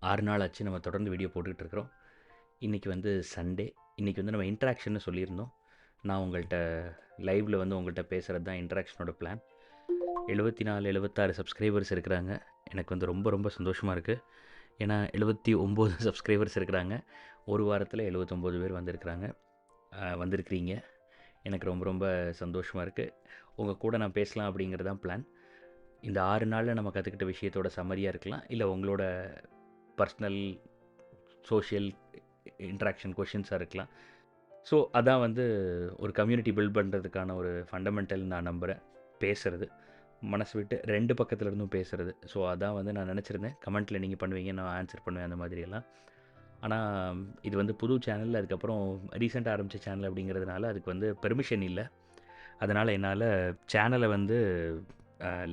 6 நாள் ஆச்சு நம்ம தொடர்ந்து வீடியோ போட்டுக்கிட்டு இருக்கிறோம். இன்றைக்கி வந்து சண்டே. இன்றைக்கி வந்து நம்ம இன்ட்ராக்ஷன்னு சொல்லியிருந்தோம். நான் உங்கள்கிட்ட லைவில் வந்து உங்கள்கிட்ட பேசுகிறது தான் இன்ட்ராக்ஷனோட பிளான். 74, 76 சப்ஸ்கிரைபர்ஸ் இருக்கிறாங்க. எனக்கு வந்து ரொம்ப ரொம்ப சந்தோஷமாக இருக்குது. ஏன்னா 79 சப்ஸ்கிரைபர்ஸ் இருக்கிறாங்க. ஒரு வாரத்தில் 79 பேர் வந்திருக்கிறீங்க. எனக்கு ரொம்ப ரொம்ப சந்தோஷமாக இருக்குது. உங்கள் கூட நான் பேசலாம் அப்படிங்கிறது தான் பிளான். இந்த 6 நாளில் நம்ம கற்றுக்கிட்ட விஷயத்தோட சம்மரியாக இருக்கலாம், இல்லை உங்களோட பர்சனல் சோஷியல் இன்ட்ராக்ஷன் கொஷின்ஸாக இருக்கலாம். ஸோ அதான் வந்து ஒரு கம்யூனிட்டி பில்ட் பண்ணுறதுக்கான ஒரு ஃபண்டமெண்டல் நான் நம்புகிறேன். பேசுகிறது, மனசு விட்டு 2 பக்கத்துலேருந்தும் பேசுகிறது. ஸோ அதான் வந்து நான் நினச்சிருந்தேன். கமெண்ட்டில் நீங்கள் பண்ணுவீங்க, நான் ஆன்சர் பண்ணுவேன், அந்த மாதிரியெல்லாம். ஆனால் இது வந்து புது சேனல், அதுக்கப்புறம் ரீசெண்டாக ஆரம்பித்த சேனல் அப்படிங்கிறதுனால அதுக்கு வந்து பெர்மிஷன் இல்லை. அதனால் என்னால் சேனலை வந்து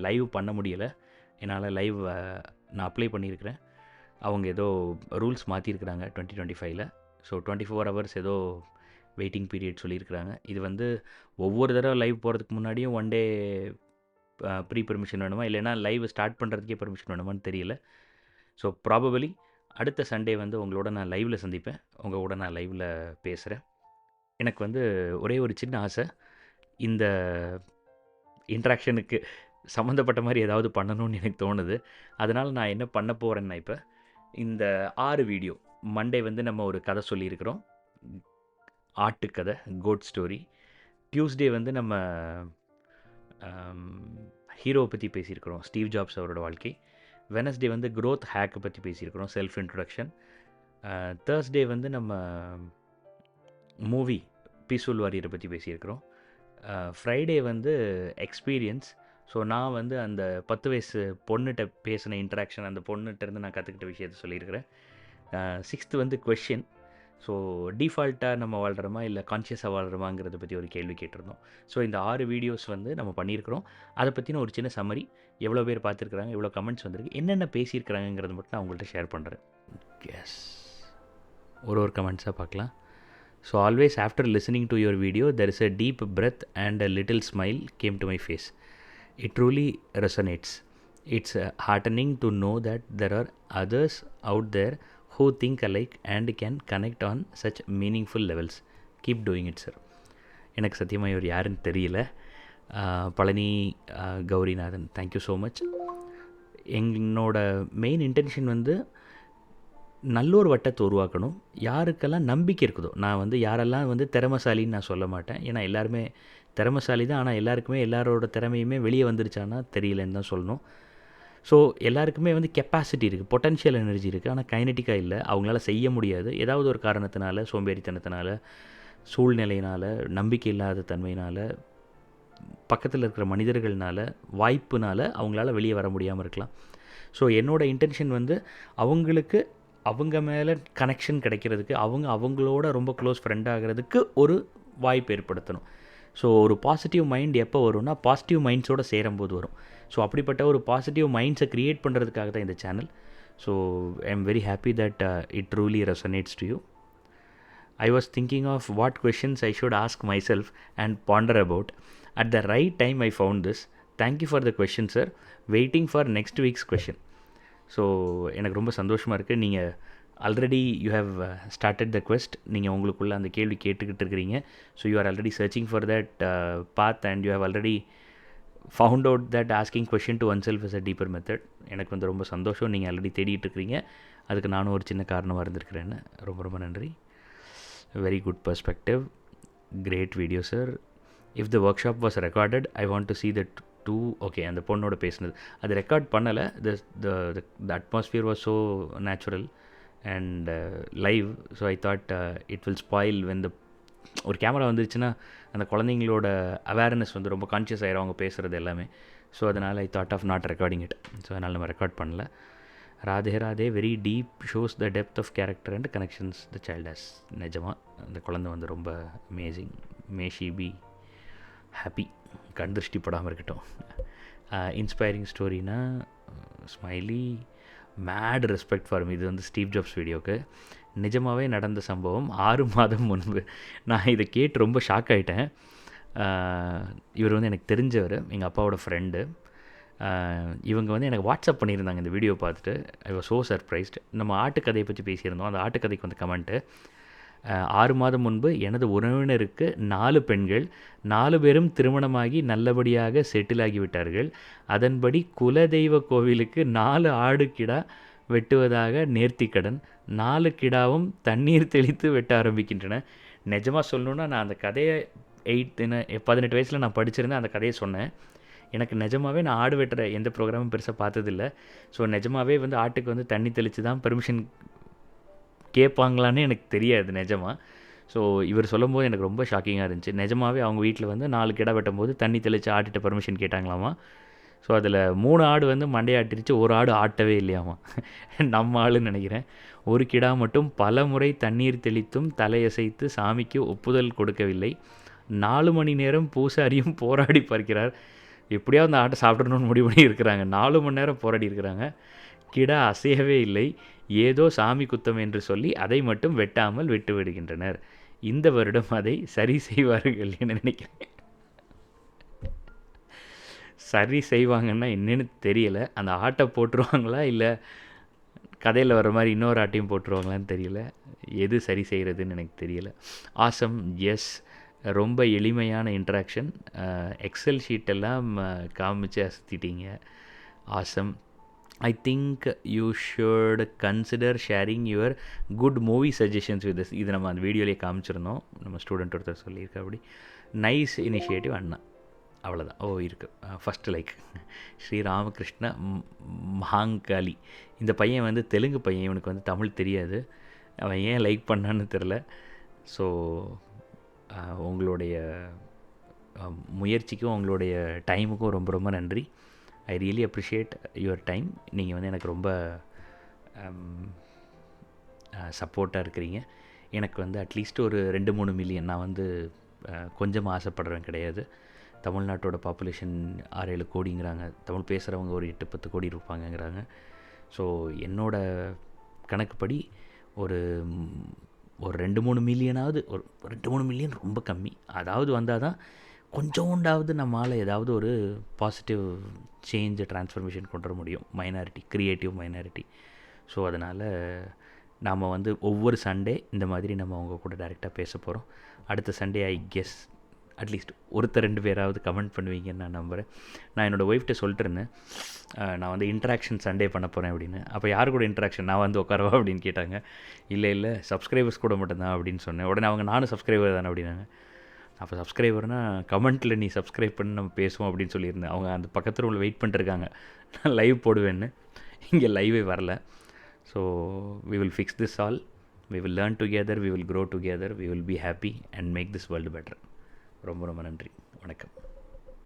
லைவ் பண்ண முடியலை. என்னால் லைவ் நான் அப்ளை பண்ணியிருக்கிறேன். அவங்க ஏதோ ரூல்ஸ் மாற்றிருக்கிறாங்க 2025ல். ஸோ 24 ஹவர்ஸ் ஏதோ வெயிட்டிங் பீரியட் சொல்லியிருக்கிறாங்க. இது வந்து ஒவ்வொரு தடவை லைவ் போகிறதுக்கு முன்னாடியும் ஒன் டே ப்ரீ பெர்மிஷன் வேணுமா, இல்லைனா லைவ் ஸ்டார்ட் பண்ணுறதுக்கே பெர்மிஷன் வேணுமான்னு தெரியல. ஸோ ப்ராபபிளி அடுத்த சண்டே வந்து உங்களோட நான் லைவில் சந்திப்பேன். உங்கள் கூட நான் லைவில் பேசுகிறேன். எனக்கு வந்து ஒரே ஒரு சின்ன ஆசை, இந்த இன்ட்ராக்ஷனுக்கு சம்மந்தப்பட்ட மாதிரி ஏதாவது பண்ணணும்னு எனக்கு தோணுது. அதனால் நான் என்ன பண்ண போகிறேன்னா, இப்போ இந்த 6 வீடியோ மண்டே வந்து நம்ம ஒரு கதை சொல்லியிருக்கிறோம், ஆட்டுக்கதை, கோட் ஸ்டோரி. டியூஸ்டே வந்து நம்ம ஹீரோவை பற்றி பேசியிருக்கிறோம், ஸ்டீவ் ஜாப்ஸ் அவரோட வாழ்க்கை. வெனஸ்டே வந்து க்ரோத் ஹேக்கை பற்றி பேசியிருக்கிறோம், செல்ஃப் இன்ட்ரொடக்ஷன். தேர்ஸ்டே வந்து நம்ம மூவி பீஸ்ஃபுல் வாரியரை பற்றி பேசியிருக்கிறோம். ஃப்ரைடே வந்து எக்ஸ்பீரியன்ஸ். ஸோ நான் வந்து அந்த 10 வயசு பொண்ணுகிட்ட பேசின இன்ட்ராக்ஷன், அந்த பொண்ணுகிட்டேருந்து நான் கற்றுக்கிட்ட விஷயத்த சொல்லியிருக்கிறேன். 6th வந்து கொஷின். ஸோ டிஃபால்ட்டாக நம்ம வாழ்கிறோமா, இல்லை கான்ஷியஸாக வாழ்கிறோமாங்கிறத பற்றி ஒரு கேள்வி கேட்டிருந்தோம். ஸோ இந்த 6 வீடியோஸ் வந்து நம்ம பண்ணியிருக்கிறோம். அதை பற்றின ஒரு சின்ன சம்மரி, எவ்வளோ பேர் பார்த்துருக்குறாங்க, எவ்வளோ கமெண்ட்ஸ் வந்திருக்கு, என்னென்ன பேசியிருக்கிறாங்கிறத மட்டும் நான் உங்கள்கிட்ட ஷேர் பண்ணுறேன். எஸ், ஒரு கமெண்ட்ஸாக பார்க்கலாம். So always after listening to your video, there is a deep breath and a little smile came to my face. It truly resonates. It's heartening to know that there are others out there who think alike and can connect on such meaningful levels. Keep doing it, sir. எனக்கு சத்தியமாக இவர் யாருன்னு தெரியல. Palani Gowrinathan, thank you so much. என்னோட main intention வந்து நல்லொரு வட்டத்தை உருவாக்கணும். யாருக்கெல்லாம் நம்பிக்கை இருக்குதோ, நான் வந்து யாரெல்லாம் வந்து திறமைசாலின்னு நான் சொல்ல மாட்டேன். ஏன்னா எல்லாருமே திறமைசாலி தான். ஆனால் எல்லாருக்குமே எல்லாரோட திறமையுமே வெளியே வந்துருச்சானா தெரியலன்னு தான் சொல்லணும். ஸோ எல்லாருக்குமே வந்து கெப்பாசிட்டி இருக்குது, பொட்டன்ஷியல் எனர்ஜி இருக்குது. ஆனால் கைனட்டிக்காக இல்லை, அவங்களால செய்ய முடியாது. ஏதாவது ஒரு காரணத்தினால, சோம்பேறித்தனத்தினால, சூழ்நிலையினால், நம்பிக்கை இல்லாத தன்மையினால், பக்கத்தில் இருக்கிற மனிதர்கள்னால, வாய்ப்புனால் அவங்களால வெளியே வர முடியாமல் இருக்கலாம். ஸோ என்னோடய இன்டென்ஷன் வந்து அவங்களுக்கு அவங்க மேலே கனெக்ஷன் கிடைக்கிறதுக்கு, அவங்களோட ரொம்ப க்ளோஸ் ஃப்ரெண்ட் ஆகிறதுக்கு ஒரு வாய்ப்பு ஏற்படுத்தணும். ஸோ ஒரு பாசிட்டிவ் மைண்ட் எப்போ வரும்னா, பாசிட்டிவ் மைண்ட்ஸோடு சேரும்போது வரும். ஸோ அப்படிப்பட்ட ஒரு பாசிட்டிவ் மைண்ட்ஸை க்ரியேட் பண்ணுறதுக்காக தான் இந்த சேனல். So I am very happy that it truly resonates to you. I was thinking of what questions I should ask myself and ponder about. At the right time I found this. Thank you for the question, sir. Waiting for next week's question. So எனக்கு ரொம்ப சந்தோஷமாக இருக்குது. நீங்கள் already you have started the quest. நீங்கள் உங்களுக்குள்ளே அந்த கேள்வி கேட்டுக்கிட்டு இருக்கிறீங்க. So you are already searching for that path and you have already found out that asking question to oneself is a deeper method. எனக்கு வந்து ரொம்ப சந்தோஷம். நீங்கள் ஆல்ரெடி தேடிட்டு இருக்கிறீங்க. அதுக்கு நானும் ஒரு சின்ன காரணமாக இருந்திருக்கிறேன்னு. ரொம்ப ரொம்ப நன்றி. Very good perspective. Great video, sir. If the workshop was recorded, I want to see that too. Okay, அந்த பொண்ணோட பேசினது அது ரெக்கார்ட் பண்ணலை. The atmosphere was so natural and live. So I thought it will spoil when ஒரு camera வந்துருச்சுன்னா அந்த குழந்தைங்களோட awareness வந்து ரொம்ப கான்ஷியஸ் ஆயிரும் அவங்க பேசுகிறது எல்லாமே. ஸோ அதனால் I thought of not recording it. So அதனால் நம்ம ரெக்கார்ட் பண்ணல. Radhe Radhe very deep shows the depth of character and connections the child has. நிஜமாக அந்த குழந்தை வந்து ரொம்ப amazing. May she be happy. கண் திருஷ்டி படாமல் இருக்கட்டும். இன்ஸ்பைரிங் ஸ்டோரினா smiley made respect for me. இது வந்து ஸ்டீவ் ஜாப்ஸ் வீடியோவுக்கு நிஜமாகவே நடந்த சம்பவம். 6 மாதம் முன்பு நான் இதை கேட்டு ரொம்ப ஷாக் ஆகிட்டேன். இவர் வந்து எனக்கு தெரிஞ்சவர், எங்கள் அப்பாவோட ஃப்ரெண்டு. இவங்க வந்து எனக்கு வாட்ஸ்அப் பண்ணியிருந்தாங்க இந்த வீடியோ பார்த்துட்டு. I was so surprised. நம்ம ஆட்டுக்கதையை பற்றி பேசியிருந்தோம். அந்த ஆட்டுக்கதைக்கு வந்து கமெண்ட்டு, 6 மாதம் முன்பு எனது உறவினருக்கு 4 பெண்கள், 4 பேரும் திருமணமாகி நல்லபடியாக செட்டில் ஆகிவிட்டார்கள். அதன்படி குலதெய்வ கோவிலுக்கு 4 ஆடு கிடா வெட்டுவதாக நேர்த்திக்கடன். 4 கிடாவும் தண்ணீர் தெளித்து வெட்ட ஆரம்பிக்கின்றன. நிஜமா சொல்லணுன்னா, நான் அந்த கதையை 18 வயசில் நான் படிச்சிருந்தேன். அந்த கதையை சொன்னேன். எனக்கு நிஜமாவே நான் ஆடு வெட்டுற எந்த ப்ரோக்ராமும் பெருசாக பார்த்ததில்ல. ஸோ நிஜமாவே வந்து ஆட்டுக்கு வந்து தண்ணி தெளித்து தான் பெர்மிஷன் கேட்பாங்களான்னு எனக்கு தெரியாது நிஜமா. ஸோ இவர் சொல்லும்போது எனக்கு ரொம்ப ஷாக்கிங்காக இருந்துச்சு. நிஜமாவே அவங்க வீட்டில் வந்து 4 கிடா வெட்டும்போது தண்ணி தெளித்து ஆட்டுகிட்ட பெர்மிஷன் கேட்டாங்களாமா. ஸோ அதில் 3 ஆடு வந்து மண்டையாட்டிருச்சு, ஒரு ஆடு ஆட்டவே இல்லையாமா. நம்ம ஆளுன்னு நினைக்கிறேன். ஒரு கிடா மட்டும் பல முறை தண்ணீர் தெளித்தும் தலையசைத்து சாமிக்கு ஒப்புதல் கொடுக்கவில்லை. 4 மணி நேரம் பூசாரியும் போராடி பார்க்கிறார். எப்படியாவது அந்த ஆட்டை சாப்பிடணும்னு முடிவு பண்ணி இருக்கிறாங்க. 4 மணி நேரம் போராடி இருக்கிறாங்க. கிடா அசையவே இல்லை. ஏதோ சாமி குத்தம் என்று சொல்லி அதை மட்டும் வெட்டாமல் விட்டு விடுகின்றனர். இந்த வருடம் அதை சரி செய்வார்கள் என நினைக்கிறேன். சரி செய்வாங்கன்னா என்னன்னு தெரியல. அந்த ஆட்டை போட்டுருவாங்களா, இல்லை கதையில் வர மாதிரி இன்னொரு ஆட்டையும் போட்டுருவாங்களான்னு தெரியல. எது சரி செய்கிறதுன்னு எனக்கு தெரியல. ஆசம். எஸ், ரொம்ப எளிமையான இன்ட்ராக்ஷன். எக்ஸல் ஷீட்டெல்லாம் காமிச்சு அசத்திட்டீங்க. Awesome. I think you should consider sharing your good movie suggestions with this. இது நம்ம அந்த வீடியோலேயே காமிச்சிருந்தோம். நம்ம ஸ்டூடெண்ட் ஒருத்தர் சொல்லியிருக்க அப்படி. நைஸ் இனிஷியேட்டிவ் அண்ணா. அவ்வளோதான். இருக்குது. First like Sri Ramakrishna Mahankali. இந்த பையன் வந்து தெலுங்கு பையன். இவனுக்கு வந்து தமிழ் தெரியாது. அவன் ஏன் லைக் பண்ணான்னு தெரில. ஸோ உங்களுடைய முயற்சிக்கும் உங்களுடைய டைமுக்கும் ரொம்ப ரொம்ப நன்றி. I really appreciate your time. நீங்கள் வந்து எனக்கு ரொம்ப சப்போர்ட்டாக இருக்கிறீங்க. எனக்கு வந்து அட்லீஸ்ட் ஒரு 2-3 மில்லியன், நான் வந்து கொஞ்சமாக ஆசைப்படுறேன் கிடையாது. தமிழ்நாட்டோட பாப்புலேஷன் 6-7 கோடிங்கிறாங்க. தமிழ் பேசுகிறவங்க ஒரு 8-10 கோடி இருப்பாங்கங்கிறாங்க. ஸோ என்னோடய கணக்குப்படி ஒரு 2-3 மில்லியனாவது, ஒரு 2-3 மில்லியன் ரொம்ப கம்மி. அதாவது வந்தால் தான் கொஞ்சோண்டாவது நம்மளால் ஏதாவது ஒரு பாசிட்டிவ் சேஞ்சு ட்ரான்ஸ்ஃபர்மேஷன் கொண்டு வர முடியும். Minority, creative minority. ஸோ அதனால் நாம் வந்து ஒவ்வொரு சண்டே இந்த மாதிரி நம்ம அவங்க கூட டைரெக்டாக பேச போகிறோம். அடுத்த சண்டே ஐ கெஸ் அட்லீஸ்ட் 1-2 பேராவது கமெண்ட் பண்ணுவீங்கன்னு நான் நம்புகிறேன். நான் என்னோடய ஒய்ஃப்கிட்ட சொல்லிட்டு இருந்தேன், நான் வந்து இன்ட்ராக்ஷன் சண்டே பண்ண போகிறேன் அப்படின்னு. அப்போ யார் கூட இன்ட்ராக்ஷன், நான் வந்து உட்காரவா அப்படின்னு கேட்டாங்க. இல்லை சப்ஸ்கிரைபர்ஸ் கூட மட்டும்தான் அப்படின்னு சொன்னேன். உடனே அவங்க நானும் சப்ஸ்கிரைபர் தானே அப்படின்னாங்க. அப்போ சப்ஸ்கிரைபர்னால் கமெண்ட்டில் நீ சப்ஸ்கிரைப் பண்ணி நம்ம பேசுவோம் அப்படின்னு சொல்லியிருந்தேன். அவங்க அந்த பக்கத்தில் உள்ள வெயிட் பண்ணிட்டுருக்காங்க நான் லைவ் போடுவேன்னு. இங்கே லைவே வரல. So we will fix this all. We will learn together, we will grow together, we will be happy and make this world better. ரொம்ப ரொம்ப நன்றி. வணக்கம்.